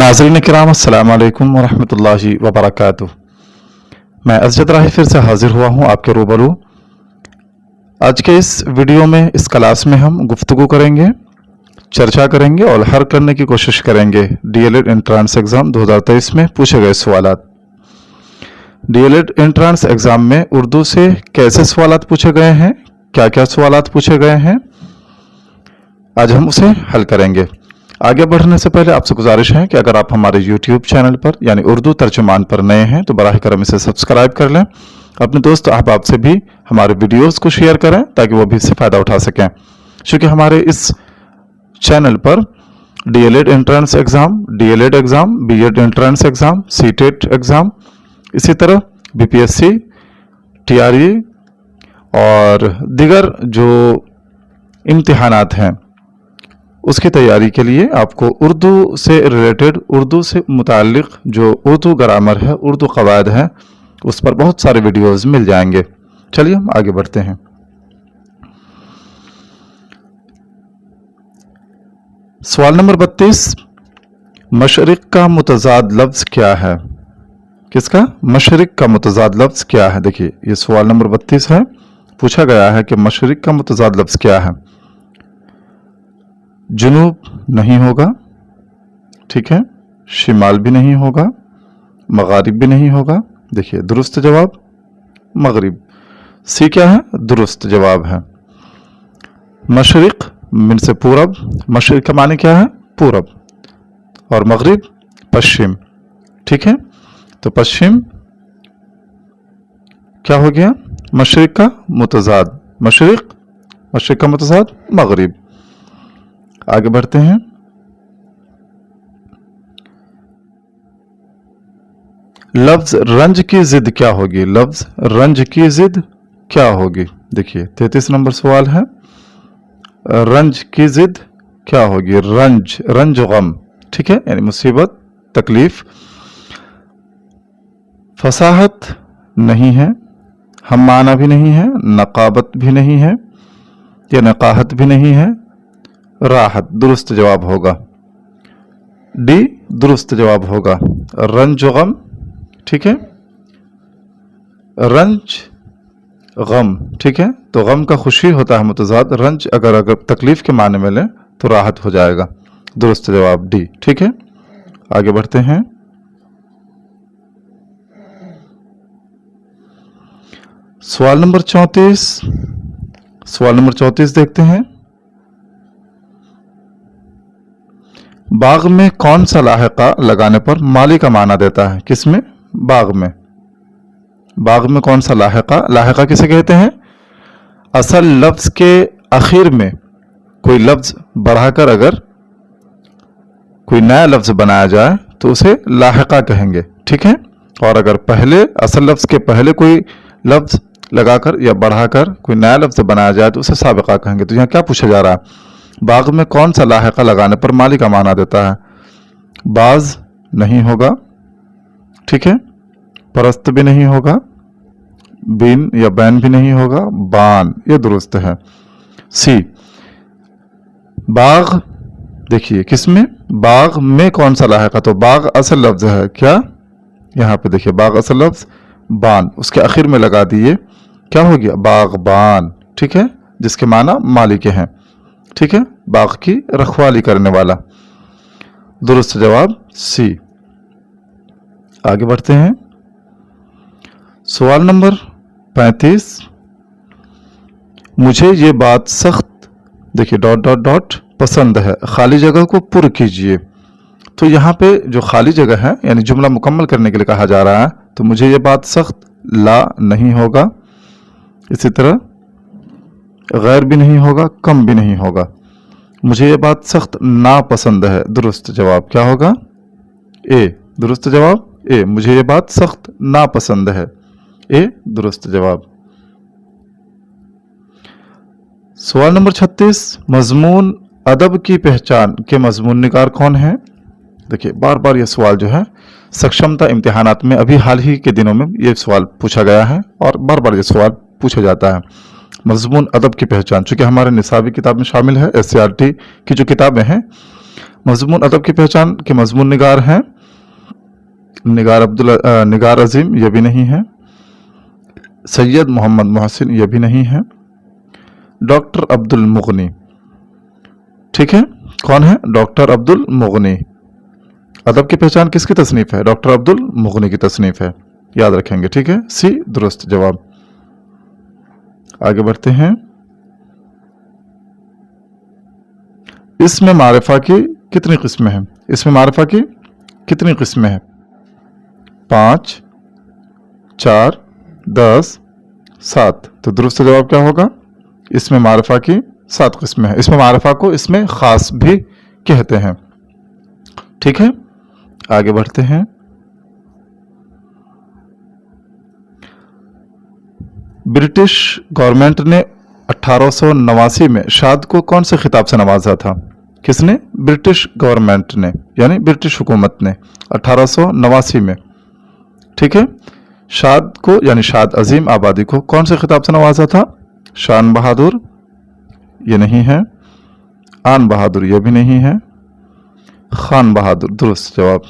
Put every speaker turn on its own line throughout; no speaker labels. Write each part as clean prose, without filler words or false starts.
नाज़रीन किराम अस्सलाम वालेकुम वरहमतुल्लाहि वबरकातुह। मैं असजद राही फिर से हाजिर हुआ हूँ आपके रूबरू। आज के इस वीडियो में, इस क्लास में हम गुफ्तगू करेंगे, चर्चा करेंगे और हल करने की कोशिश करेंगे डीएलएड एंट्रेंस एग्ज़ाम 2023 में पूछे गए सवालात। डीएलएड एंट्रेंस एग्ज़ाम में उर्दू से कैसे सवालात पूछे गए हैं, क्या क्या सवालात पूछे गए हैं, आज हम उसे हल करेंगे। आगे बढ़ने से पहले आपसे गुजारिश है कि अगर आप हमारे YouTube चैनल पर यानी उर्दू तर्जुमान पर नए हैं तो बराह करम इसे सब्सक्राइब कर लें। अपने दोस्त अहबाब से भी हमारे वीडियोस को शेयर करें ताकि वो भी इससे फ़ायदा उठा सकें, क्योंकि हमारे इस चैनल पर DElEd entrance exam, DElEd exam, BEd entrance exam, CTET exam, इसी तरह बीपीएससी, टीआरई और दीगर जो इम्तिहानात हैं उसकी तैयारी के लिए आपको उर्दू से रिलेटेड, उर्दू से मुताल्लिक़ जो उर्दू ग्रामर है, उर्दू क़वायद है, उस पर बहुत सारे वीडियोस मिल जाएंगे। चलिए हम आगे बढ़ते हैं। सवाल नंबर 32, मशरिक़ का मुतज़ाद लफ्ज़ क्या है? किसका? मशरिक़ का मुतज़ाद लफ्ज़ क्या है? देखिए, ये सवाल नंबर 32 है। पूछा गया है कि मशरिक़ का मुतज़ाद लफ्ज़ क्या है। जुनूब नहीं होगा, ठीक है, शिमाल भी नहीं होगा, मगारिब भी नहीं होगा। देखिए, दुरुस्त जवाब मगरिब। सी क्या है? दुरुस्त जवाब है। मशरिक़ मिन से पूरब, मशरिक़ का माने क्या है? पूरब, और मगरिब पश्चिम, ठीक है। तो पश्चिम क्या हो गया? मशरिक़ का मुतज़ाद मशरिक़, मशरिक़ का मुतज़ाद मगरिब। आगे बढ़ते हैं। लफ्ज रंज की जिद क्या होगी? लफ्ज रंज की जिद क्या होगी? देखिए, 33 नंबर सवाल है। रंज की जिद क्या होगी? रंज, रंज गम, ठीक है, यानी मुसीबत, तकलीफ। फसाहत नहीं है, हम्माना भी नहीं है, नकाबत भी नहीं है, या नकाहत भी नहीं है। राहत दुरुस्त जवाब होगा। डी दुरुस्त जवाब होगा। रंज गम, ठीक है, रंज गम, ठीक है। तो गम का खुशी होता है मुतज़ाद, रंज अगर तकलीफ के माने में ले तो राहत हो जाएगा। दुरुस्त जवाब डी, ठीक है। आगे बढ़ते हैं। सवाल नंबर 34, सवाल नंबर 34 देखते हैं। बाग में कौन सा लाहिका लगाने पर माली का माना देता है? किसमें? बाग में। बाग में कौन सा लाहिका? लाहिका किसे कहते हैं? असल लफ्ज के आखिर में कोई लफ्ज बढ़ाकर अगर कोई नया लफ्ज बनाया जाए तो उसे लाहिका कहेंगे, ठीक है। और अगर पहले असल लफ्ज के पहले कोई लफ्ज लगाकर या बढ़ाकर कोई नया लफ्ज बनाया जाए तो उसे साबिका कहेंगे। तो यहाँ क्या पूछा जा रहा है? बाग में कौन सा लाहिका लगाने पर माली का माना देता है? बाज नहीं होगा, ठीक है, परस्त भी नहीं होगा, बिन या बैन भी नहीं होगा, बान, ये दुरुस्त है। सी बाग, देखिए किसमें? बाग में कौन सा लाहिका? तो बाग असल लफ्ज है क्या? यहाँ पे देखिए, बाग असल लफ्ज, बान उसके आखिर में लगा दिए, क्या हो गया? बागबान, ठीक है, जिसके माना माली के हैं, ठीक है, बाग की रखवाली करने वाला। दुरुस्त जवाब सी। आगे बढ़ते हैं। सवाल नंबर 35, मुझे ये बात सख्त, देखिए डॉट डॉट डॉट पसंद है, खाली जगह को पुर कीजिए। तो यहाँ पे जो खाली जगह है यानी जुमला मुकम्मल करने के लिए कहा जा रहा है, तो मुझे ये बात सख्त ला नहीं होगा, इसी तरह गैर भी नहीं होगा, कम भी नहीं होगा। मुझे ये बात सख्त नापसंद है। दुरुस्त जवाब क्या होगा? ए। दुरुस्त जवाब ए। मुझे ये बात सख्त नापसंद है, ए दुरुस्त जवाब। सवाल नंबर 36, मजमून अदब की पहचान के मजमून निगार कौन है? देखिए, बार बार ये सवाल जो है सक्षमता इम्तिहानात में अभी हाल ही के दिनों में ये सवाल पूछा गया है और बार बार ये सवाल पूछा जाता है। मजमून अदब की पहचान, चूंकि हमारे निसाबी किताब में शामिल है, एससीईआरटी की जो किताबें हैं मजमून अदब की पहचान के मजमून निगार हैं, निगार अजीम ये भी नहीं है, सैयद मोहम्मद मोहसिन ये भी नहीं है, डॉक्टर अब्दुल मुगनी। ठीक है, कौन है? डॉक्टर अब्दुल मुगनी। अदब की पहचान किसकी तसनीफ है? डॉक्टर अब्दुल मुगनी की तसनीफ है, याद रखेंगे। ठीक है, सी दुरुस्त जवाब। आगे बढ़ते हैं। इसमें मारिफा की कितनी किस्में हैं? इसमें मारिफा की कितनी किस्में हैं? 5, 4, 10, 7। तो दुरुस्त जवाब क्या होगा? इसमें मारिफा की 7 किस्में हैं। इसमें मारिफा को इसमें खास भी कहते हैं। ठीक है, आगे बढ़ते हैं। ब्रिटिश गवर्नमेंट ने 1889 में शाद को कौन से खिताब से नवाजा था? किसने? ब्रिटिश गवर्नमेंट ने, यानी ब्रिटिश हुकूमत ने 1889 में। ठीक है, शाद को यानी शाद अजीम आबादी को कौन से खिताब से नवाजा था? शान बहादुर ये नहीं है, आन बहादुर ये भी नहीं है, खान बहादुर। दुरुस्त जवाब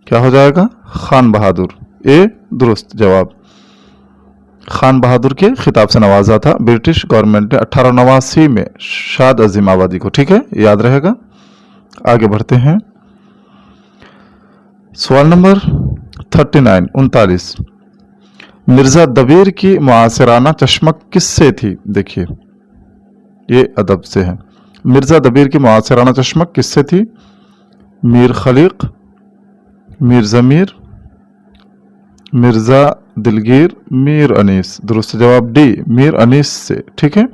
क्या हो जाएगा? खान बहादुर, ए दुरुस्त जवाब। खान बहादुर के खिताब से नवाजा था ब्रिटिश गवर्नमेंट ने 1889 में शाद अजीम आबादी को। ठीक है, याद रहेगा। आगे बढ़ते हैं। सवाल नंबर 39 मिर्जा दबीर की मुआसिराना चश्मक किससे थी? देखिए ये अदब से है। मिर्जा दबीर की मुआसिराना चश्मक किससे थी? मीर खलीक, मीर जमीर, मिर्जा दिलगीर, मीर अनीस। दुरुस्त जवाब डी, मीर अनीस से। ठीक है,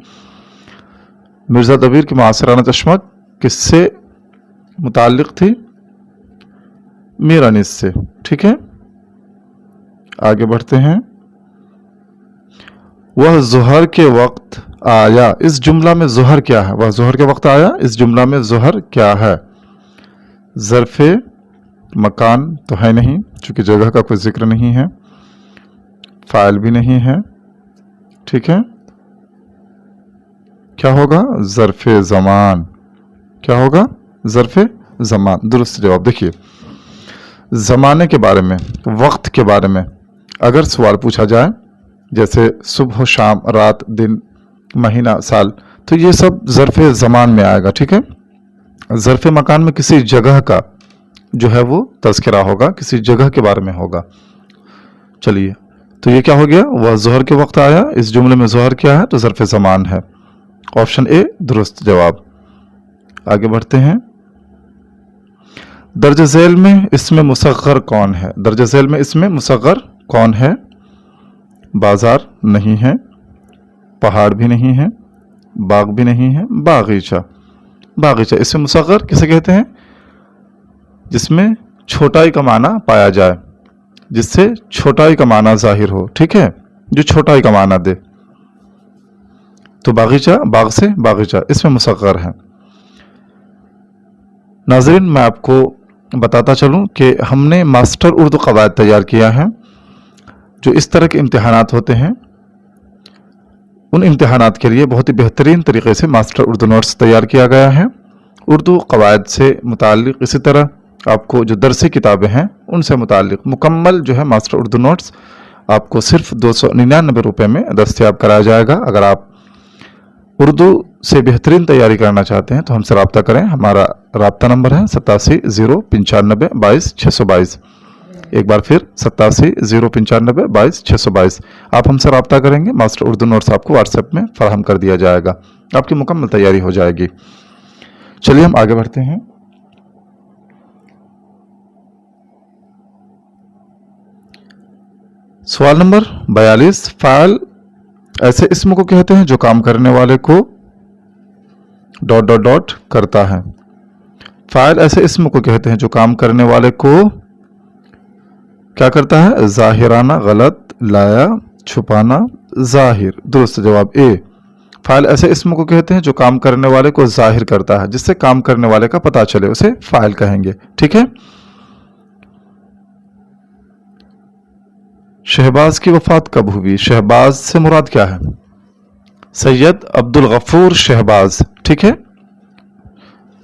मिर्जा दबीर की मुआसिराना चश्मक किससे मुताल्लिक थी? मीर अनीस से। ठीक है, आगे बढ़ते हैं। वह ज़ोहर के वक्त आया, इस जुमला में ज़ोहर क्या है? वह ज़ोहर के वक्त आया, इस जुमला में ज़ोहर क्या है? ज़र्फ़े मकान तो है नहीं, चूंकि जगह का कोई जिक्र नहीं है, फाइल भी नहीं है। ठीक है, क्या होगा? ज़र्फ़े ज़मान। क्या होगा? ज़र्फ़े ज़मान। दुरुस्त जवाब। देखिए ज़माने के बारे में, वक्त के बारे में अगर सवाल पूछा जाए, जैसे सुबह, शाम, रात, दिन, महीना, साल, तो ये सब ज़र्फ़े ज़मान में आएगा। ठीक है, ज़र्फ़े मकान में किसी जगह का जो है वो तज़किरा होगा, किसी जगह के बारे में होगा। चलिए, तो ये क्या हो गया? वह ज़ोहर के वक्त आया, इस जुमले में ज़ोहर क्या है? तो ज़र्फ़े ज़मान है। ऑप्शन ए दुरुस्त जवाब। आगे बढ़ते हैं। दर्ज झेल में इसमें मुसग़्ग़र कौन है? दर्ज झेल में इसमें मुसग़्ग़र कौन है? बाजार नहीं है, पहाड़ भी नहीं है, बाग भी नहीं है, बागीचा। बागीचा इसमें मुसग़्ग़र किसे कहते हैं? जिसमें छोटाई का माना पाया जाए, जिससे छोटाई का माना जाहिर हो। ठीक है, जो छोटाई का माना दे। तो बागीचा, बाग से बागीचा, इसमें मुसग़्ग़र है। नाज़रीन, मैं आपको बताता चलूं कि हमने मास्टर उर्दू क़वायद तैयार किया है। जो इस तरह के इम्तिहानात होते हैं, उन इम्तिहानात के लिए बहुत ही बेहतरीन तरीके से मास्टर उर्दू नोट्स तैयार किया गया है। उर्दू क़वायद से मुताल्लिक़, इसी तरह आपको जो दरसी किताबें हैं उनसे मुताल्लिक़ मुकम्मल जो है मास्टर उर्दू नोट्स आपको सिर्फ 299 रुपये में दस्तयाब कराया जाएगा। अगर आप उर्दू से बेहतरीन तैयारी करना चाहते हैं तो हमसे रब्ता करें। हमारा रब्ता नंबर है 87 095 22 622। एक बार फिर 87 095 22 622। आप हमसे रब्ता करेंगे, मास्टर उर्दू नोट्स आपको व्हाट्सएप में फराहम कर दिया जाएगा, आपकी मुकम्मल तैयारी हो जाएगी। चलिए हम आगे बढ़ते हैं। सवाल नंबर 42 फाइल ऐसे इस्म को कहते हैं जो काम करने वाले को ... करता है। फाइल ऐसे इस्म को कहते हैं जो काम करने वाले को क्या करता है? जाहिराना, गलत, लाया, छुपाना, जाहिर। दुरुस्त जवाब ए। फाइल ऐसे इस्म को कहते हैं जो काम करने वाले को जाहिर करता है, जिससे काम करने वाले का पता चले, उसे फाइल कहेंगे। ठीक है, शहबाज की वफात कब हुई? शहबाज से मुराद क्या है? सैयद अब्दुल गफूर शहबाज। ठीक है,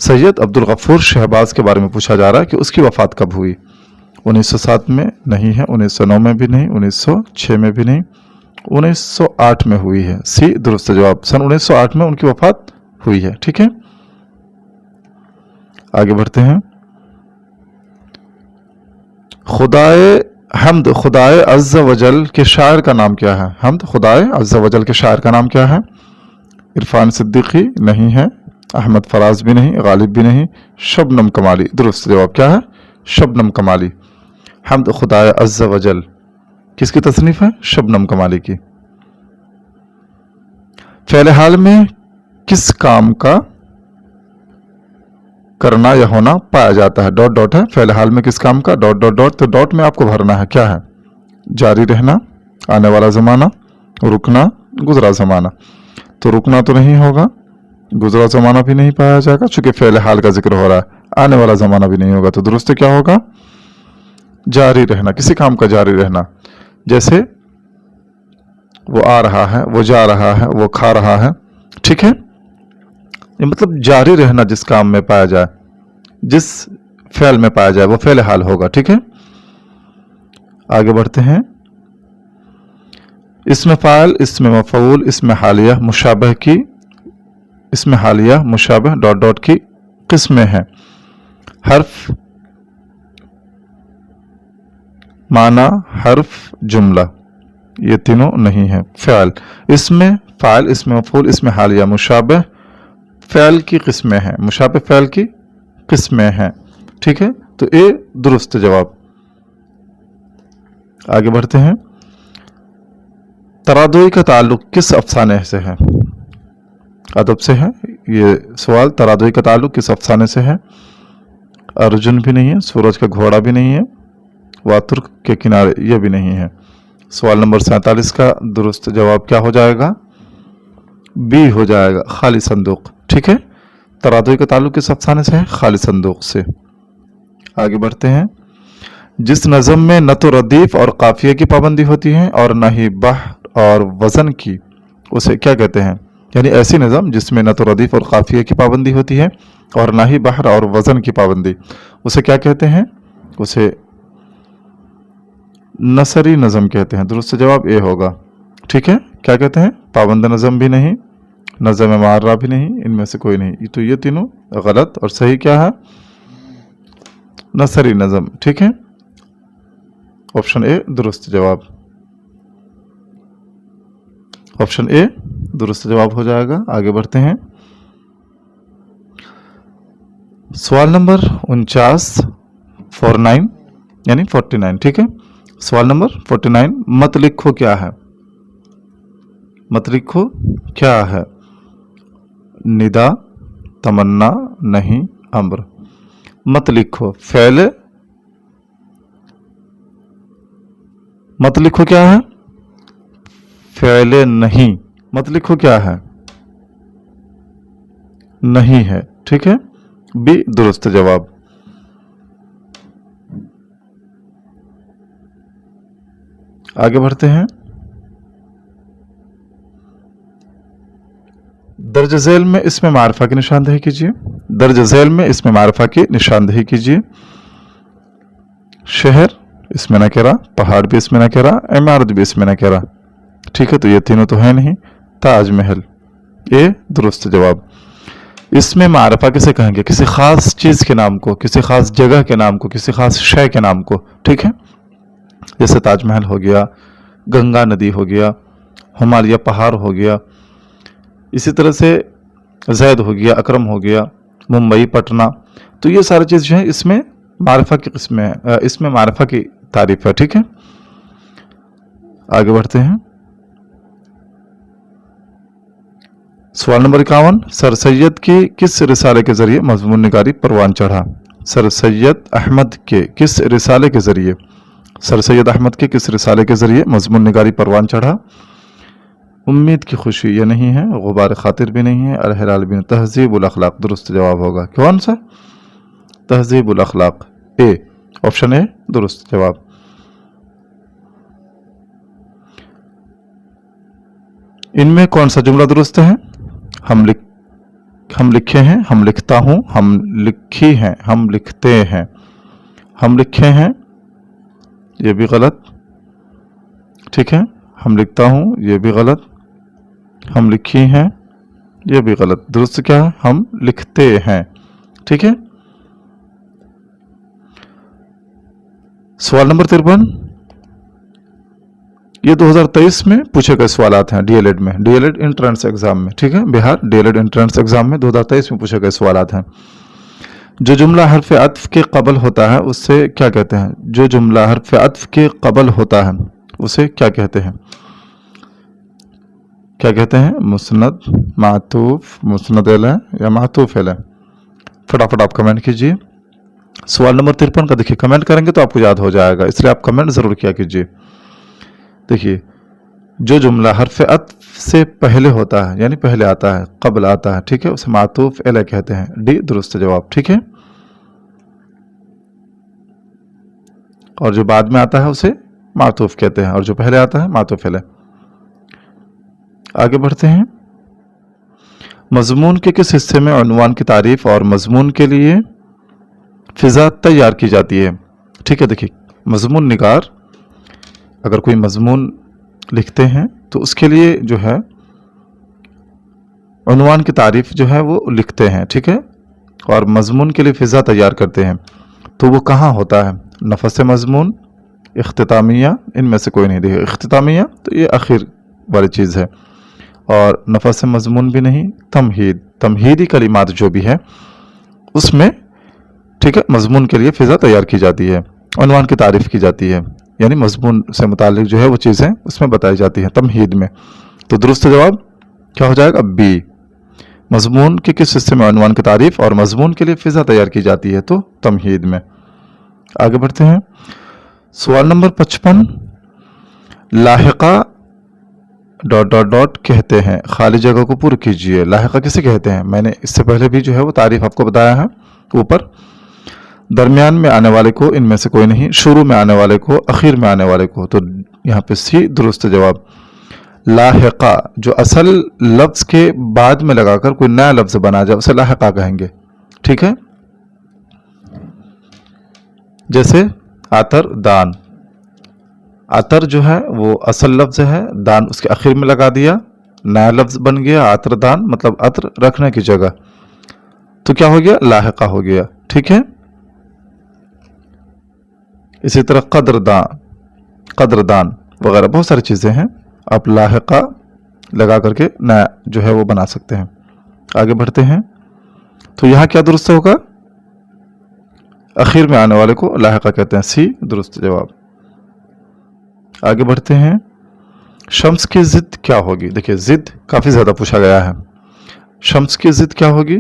सैयद अब्दुल गफूर शहबाज के बारे में पूछा जा रहा है कि उसकी वफ़ात कब हुई। 1907 में नहीं है, 1909 में भी नहीं, 1906 में भी नहीं, 1908 में हुई है। सी दुरुस्त जवाब, सन 1908 में उनकी वफ़ात हुई है। ठीक है, आगे बढ़ते हैं। खुदाए हम्द खुदाए अज़्ज़ वजल के शायर का नाम क्या है? हम्द खुदाए अज़्ज़ वजल के शायर का नाम क्या है? इरफान सिद्दीकी नहीं है, अहमद फराज भी नहीं, गालिब भी नहीं, शबनम कमाली। दुरुस्त जवाब क्या है? शबनम कमाली। हम्द खुदाए अज़्ज़ वजल किसकी तसनीफ है? शबनम कमाली की। फ़ेल हाल में किस काम का करना या होना पाया जाता है? डॉट डॉट है, फ़ेल हाल में किस काम का, डॉट डॉट डॉट, तो डॉट में आपको भरना है क्या है? जारी रहना, आने वाला ज़माना, रुकना, गुजरा ज़माना। तो रुकना तो नहीं होगा, गुजरा ज़माना भी नहीं पाया जाएगा, चूंकि फ़ेल हाल का जिक्र हो रहा है। आने वाला ज़माना भी नहीं होगा, तो दुरुस्त क्या होगा? जारी रहना, किसी काम का जारी रहना। जैसे वो आ रहा है, वो जा रहा है, वो खा रहा है। ठीक है, ये मतलब जारी रहना जिस काम में पाया जाए, जिस फ़ेल में पाया जाए, वो फ़ेल हाल होगा। ठीक है, आगे बढ़ते हैं। इसमें फ़ाइल, इसमें मफ़ऊल, इसमें हालिया मुशाबह की, इसमें हालिया मुशाबह डॉट डॉट की किस्में हैं। हर्फ, माना, हर्फ, जुमला, ये तीनों नहीं है। फ़ाइल, इसमें फ़ाइल, इसमें मफ़ऊल, इसमें हालिया मुशाबह फ़ैल की किस्में हैं, मुशाबह फ़ैल की किस्में हैं। ठीक है, तो ए दुरुस्त जवाब। आगे बढ़ते हैं। तरादुई का ताल्लुक किस अफसाने से है? अदब से है ये सवाल। तरादुई का ताल्लुक किस अफसाने से है? अर्जुन भी नहीं है, सूरज का घोड़ा भी नहीं है, वातुर के किनारे ये भी नहीं है। सवाल नंबर 47 का दुरुस्त जवाब क्या हो जाएगा? बी हो जाएगा, खाली संदूक। ठीक है, तरादुई का ताल्लुक किस अफसाने से है? खाली संदूक से। आगे बढ़ते हैं। जिस नज़म में न तो रदीफ और काफिये की पाबंदी होती है और न ही बहर और वज़न की, उसे क्या कहते हैं? यानी ऐसी नज़म जिसमें न तो रदीफ और काफिये की पाबंदी होती है और न ही बहर और वज़न की पाबंदी, उसे क्या कहते हैं? उसे नसरी नज़म कहते हैं। दुरुस्त जवाब ए होगा। ठीक है, क्या कहते हैं? पाबंद नज़म भी नहीं, नज़म मार्रा भी नहीं, इनमें से कोई नहीं। तो ये तीनों गलत, और सही क्या है? नसरी नज़म। ठीक है, ऑप्शन ए दुरुस्त जवाब। ऑप्शन ए दुरुस्त जवाब हो जाएगा। आगे बढ़ते हैं। सवाल नंबर 49 यानी 49। ठीक है, सवाल नंबर 49। मत लिखो क्या है? मत लिखो क्या है? निदा, तमन्ना, नहीं, अम्र। मत लिखो फ़ेल, मत लिखो क्या है? फ़ेल नहीं। मत लिखो क्या है? नहीं है। ठीक है, बी दुरुस्त जवाब। आगे बढ़ते हैं। दर्ज झेल में इसमें मारफा की निशानदेही कीजिए। दर्ज झेल में इसमें मारफा की निशानदेही कीजिए। शहर इसमें नकेरा, पहाड़ भी इसमें नकेरा, इमारत भी इसमें नकेरा। ठीक है, तो ये तीनों तो है नहीं। ताजमहल, ए दुरुस्त जवाब। इसमें मारफा किसे कहेंगे? किसी खास चीज़ के नाम को, किसी खास जगह के नाम को, किसी खास शय के नाम को। ठीक है, जैसे ताजमहल हो गया, गंगा नदी हो गया, हिमालय पहाड़ हो गया, इसी तरह से जैद हो गया, अकरम हो गया, मुंबई, पटना। तो ये सारी चीज़ जो है इसमें मारफा की किस्में है, इसमें मारफा की तारीफ है। ठीक है, आगे बढ़ते हैं। सवाल नंबर 51। सर सैयद की किस रिसाले के जरिए मजमून निगारी परवान चढ़ा? सर सैयद अहमद के किस रिसाले के जरिए, सर सैयद अहमद के किस रिसाले के जरिए मजमून निगारी परवान चढ़ा? उम्मीद की खुशी ये नहीं है, गुबार खातिर भी नहीं है, अल-हिलाल बिन तहज़ीबुल अखलाक। दुरुस्त जवाब होगा कौन सा? तहज़ीबुल अखलाक, ए ऑप्शन ए दुरुस्त जवाब। इनमें कौन सा जुमला दुरुस्त है? हम लिख हम लिखे हैं, हम लिखता हूँ, हम लिखी हैं, हम लिखते हैं, हम लिखे हैं, ये भी गलत, ठीक है। हम लिखता हूँ, ये भी गलत, हम लिखी हैं, ये भी गलत। दुरुस्त क्या है? हम लिखते हैं, ठीक है। सवाल नंबर 53, ये 2023 में पूछे गए सवालात हैं डीएलएड में, डीएलएड एंट्रेंस एग्जाम में, ठीक है। बिहार डीएलएड एंट्रेंस एग्जाम में 2023 में पूछे गए सवालात हैं। जो जुमला हर्फ अत्फ के कबल होता है उससे क्या कहते हैं? जो जुमला हर्फ अत्फ के कबल होता है उसे क्या कहते हैं? क्या कहते हैं? मुस्नद, मातूफ, मुस्नद इलैह या मातूफ इलैह? फटाफट आप कमेंट कीजिए। सवाल नंबर 53 का देखिए, कमेंट करेंगे तो आपको याद हो जाएगा, इसलिए आप कमेंट जरूर किया कीजिए। देखिए, जो जुमला हर्फ अत्फ से पहले होता है यानी पहले आता है, कबल आता है, ठीक है, उसे मातूफ इलैह कहते हैं। डी दुरुस्त जवाब, ठीक है। और जो बाद में आता है उसे मातूफ कहते हैं, और जो पहले आता है मातूफ इलैह। आगे बढ़ते हैं। मजमून के किस हिस्से में उन्वान की तारीफ और मजमून के लिए फिजा तैयार की जाती है? ठीक है, देखिए, मजमून निगार अगर कोई मजमून लिखते हैं तो उसके लिए जो है उन्वान की तारीफ जो है वो लिखते हैं, ठीक है, और मजमून के लिए फिजा तैयार करते हैं। तो वो कहाँ होता है? नफस मजमून, इख्तितामिया, इनमें से कोई नहीं। देखिए, इख्तितामिया तो ये आखिर वाली चीज़ है, और नफस मजमून भी नहीं। तमहीद, तमहीदी कलिमात जो भी है उसमें, ठीक है, मजमून के लिए फिजा तैयार की जाती है, उन्वान की तारीफ की जाती है, यानी मजमून से मुतालिक जो है वो चीज़ें उसमें बताई जाती हैं तमहीद में। तो दुरुस्त जवाब क्या हो जाएगा? बी। मजमून के किस हिस्से में उन्वान की तारीफ और मजमून के लिए फिजा तैयार की जाती है? तो तमहीद में। आगे बढ़ते हैं। सवाल नंबर 55, लाहिका डॉट डॉट डॉट कहते हैं, खाली जगह को पूरी कीजिए। लाहिका किसे कहते हैं? मैंने इससे पहले भी जो है वो तारीफ आपको बताया है ऊपर। दरमियान में आने वाले को, इनमें से कोई नहीं, शुरू में आने वाले को, आखिर में आने वाले को। तो यहाँ पे सी दुरुस्त जवाब। लाहिका जो असल लफ्ज के बाद में लगाकर कोई नया लफ्ज बना जाए उसे लाहिका कहेंगे, ठीक है। जैसे आतर, दान। आतर जो है वो असल लफ्ज है, दान उसके आखिर में लगा दिया, नया लफ्ज बन गया आतर दान, मतलब अतर रखने की जगह, तो क्या हो गया? लाहिका हो गया, ठीक है। इसी तरह कदरदान, कदरदान वगैरह बहुत सारी चीज़ें हैं, आप लाहिका लगा करके नया जो है वो बना सकते हैं। आगे बढ़ते हैं। तो यहाँ क्या दुरुस्त होगा? आखिर में आने वाले को लाहिका कहते हैं, सी दुरुस्त जवाब। आगे बढ़ते हैं। शम्स की जिद क्या होगी? देखिए, जिद काफ़ी ज़्यादा पूछा गया है। शम्स की जिद क्या होगी?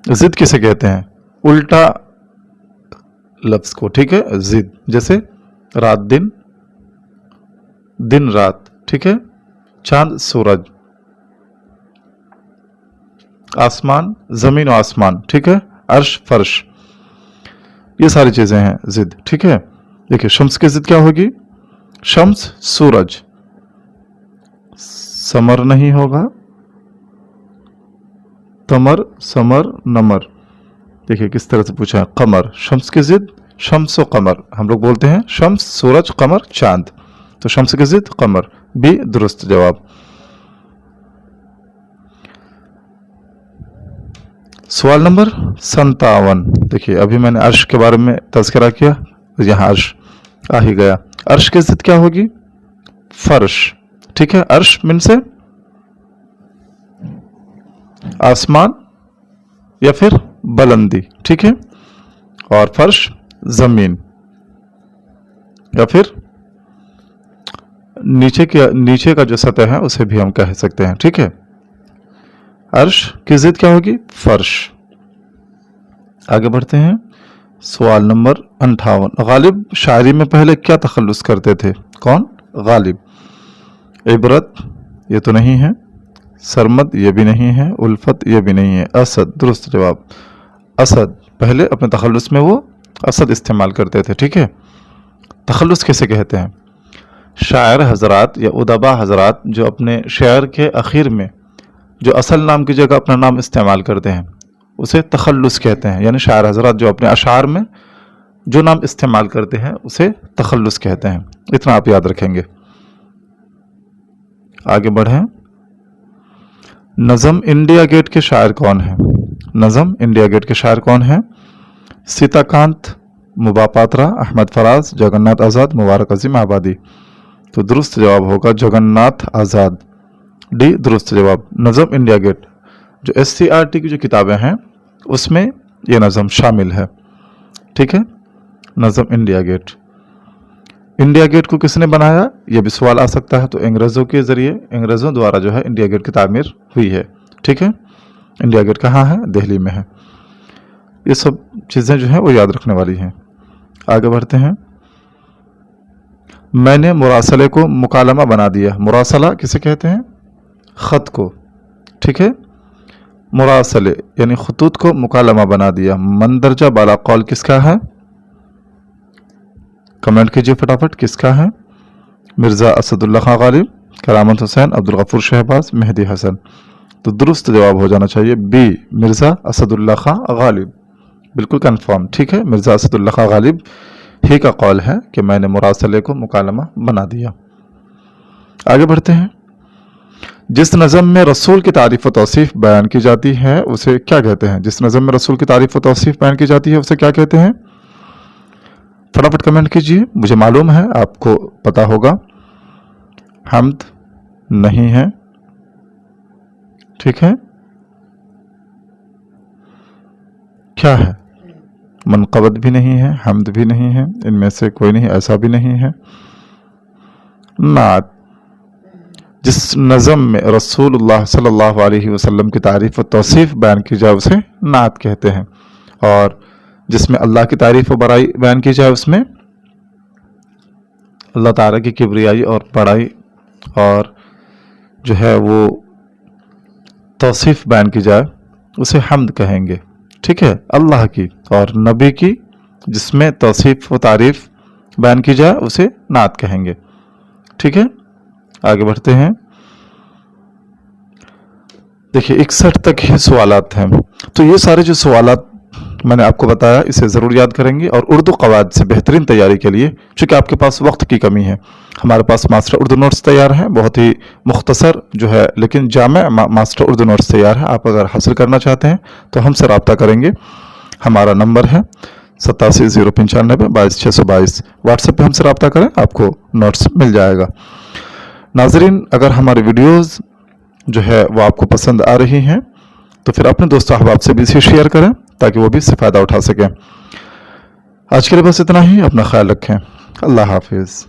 जिद किसे कहते हैं? उल्टा लफ्ज को, ठीक है, जिद। जैसे रात दिन, दिन रात, ठीक है, चांद सूरज, आसमान जमीन और आसमान, ठीक है, अर्श फर्श, ये सारी चीजें हैं जिद, ठीक है। देखिए, शम्स की जिद क्या होगी? शम्स सूरज, समर नहीं होगा, तमर, समर, नमर। देखिए किस तरह से पूछा है। कमर, शम्स की जिद शम्स व कमर, हम लोग बोलते हैं शम्स सूरज, कमर चांद, तो शम्स की जिद कमर, बी दुरुस्त जवाब। सवाल नंबर 57, देखिए अभी मैंने अर्श के बारे में तज़किरा किया, यहाँ अर्श आ ही गया। अर्श की जिद क्या होगी? फर्श, ठीक है, अर्श मिन से आसमान या फिर बुलंदी, ठीक है, और फर्श जमीन या फिर नीचे का जो सतह है उसे भी हम कह सकते हैं, ठीक है। अर्श की जिद क्या होगी? फर्श। आगे बढ़ते हैं। सवाल नंबर 58, गालिब शायरी में पहले क्या तखल्लुस करते थे? कौन? गालिब। इबरत ये तो नहीं है, सरमद ये भी नहीं है, उल्फत ये भी नहीं है, असद दुरुस्त जवाब। असद, पहले अपने तखल्लुस में वो असद इस्तेमाल करते थे, ठीक है। तखल्लुस किसे कहते हैं? शायर हजरात या उदबा हजरात जो अपने शेर के आखिर में جو اصل نام کی جگہ اپنا نام استعمال کرتے ہیں اسے تخلص کہتے ہیں، یعنی شاعر حضرات جو اپنے اشعار میں جو نام استعمال کرتے ہیں اسے تخلص کہتے ہیں۔ اتنا آپ یاد رکھیں گے۔ آگے بڑھیں۔ نظم انڈیا گیٹ کے شاعر کون ہیں؟ نظم انڈیا گیٹ کے شاعر کون ہیں؟ سیتا کانت، مبا پاترا، احمد فراز، جگناتھ آزاد، مبارک عظیم آبادی۔ تو درست جواب ہوگا جگناتھ آزاد، ڈی درست جواب۔ نظم انڈیا گیٹ جو SCERT کی جو کتابیں ہیں اس میں یہ نظم شامل ہے، ٹھیک ہے۔ نظم انڈیا گیٹ، انڈیا گیٹ کو کس نے بنایا یہ بھی سوال آ سکتا ہے، تو انگریزوں کے ذریعے، انگریزوں دوارا جو ہے انڈیا گیٹ کی تعمیر ہوئی ہے، ٹھیک ہے۔ انڈیا گیٹ کہاں ہے؟ دہلی میں ہے۔ یہ سب چیزیں جو ہیں وہ یاد رکھنے والی ہیں۔ آگے بڑھتے ہیں۔ میں نے مراسلے کو مکالمہ بنا دیا۔ مراسلہ کسے کہتے ہیں؟ خط کو، ٹھیک ہے۔ مراسلے یعنی خطوط کو مکالمہ بنا دیا۔ مندرجہ بالا قول کس کا ہے؟ کمنٹ کیجئے فٹافٹ، کس کا ہے؟ مرزا اسد اللہ خان غالب، کرامت حسین، عبدالغفور شہباز، مہدی حسن۔ تو درست جواب ہو جانا چاہیے بی، مرزا اسد اللہ خان غالب، بالکل کنفرم، ٹھیک ہے۔ مرزا اسد اللہ خان غالب ہی کا قول ہے کہ میں نے مراسلے کو مکالمہ بنا دیا۔ آگے بڑھتے ہیں۔ جس نظم میں رسول کی تعریف و توصیف بیان کی جاتی ہے اسے کیا کہتے ہیں؟ جس نظم میں رسول کی تعریف و توصیف بیان کی جاتی ہے اسے کیا کہتے ہیں؟ فٹافٹ کمنٹ کیجئے، مجھے معلوم ہے آپ کو پتا ہوگا۔ حمد نہیں ہے، ٹھیک ہے۔ کیا ہے؟ منقبت بھی نہیں ہے، حمد بھی نہیں ہے، ان میں سے کوئی نہیں، ایسا بھی نہیں ہے۔ نعت، جس نظم میں رسول اللہ صلی اللہ علیہ وسلم کی تعریف و توصیف بیان کی جائے اسے نعت کہتے ہیں، اور جس میں اللہ کی تعریف و بڑائی بیان کی جائے اس میں اللہ تعالیٰ کی کبریائی اور بڑائی اور جو ہے وہ توصیف بیان کی جائے اسے حمد کہیں گے، ٹھیک ہے۔ اللہ کی اور نبی کی جس میں توصیف و تعریف بیان کی جائے اسے نعت کہیں گے، ٹھیک ہے۔ آگے بڑھتے ہیں۔ دیکھیے 61 تک ہی سوالات ہیں، تو یہ سارے جو سوالات میں نے آپ کو بتایا اسے ضرور یاد کریں گے، اور اردو قواعد سے بہترین تیاری کے لیے چونکہ آپ کے پاس وقت کی کمی ہے، ہمارے پاس ماسٹر اردو نوٹس تیار ہیں، بہت ہی مختصر جو ہے لیکن جامع ماسٹر اردو نوٹس تیار ہے۔ آپ اگر حاصل کرنا چاہتے ہیں تو ہم سے رابطہ کریں گے۔ ہمارا نمبر ہے 870952 22622، واٹس ایپ پہ ہم سے رابطہ کریں، آپ کو نوٹس مل جائے گا۔ ناظرین، اگر ہماری ویڈیوز جو ہے وہ آپ کو پسند آ رہی ہیں تو پھر اپنے دوست احباب سے بھی اسے شیئر کریں تاکہ وہ بھی اس سے فائدہ اٹھا سکیں۔ آج کے لیے بس اتنا ہی، اپنا خیال رکھیں، اللہ حافظ۔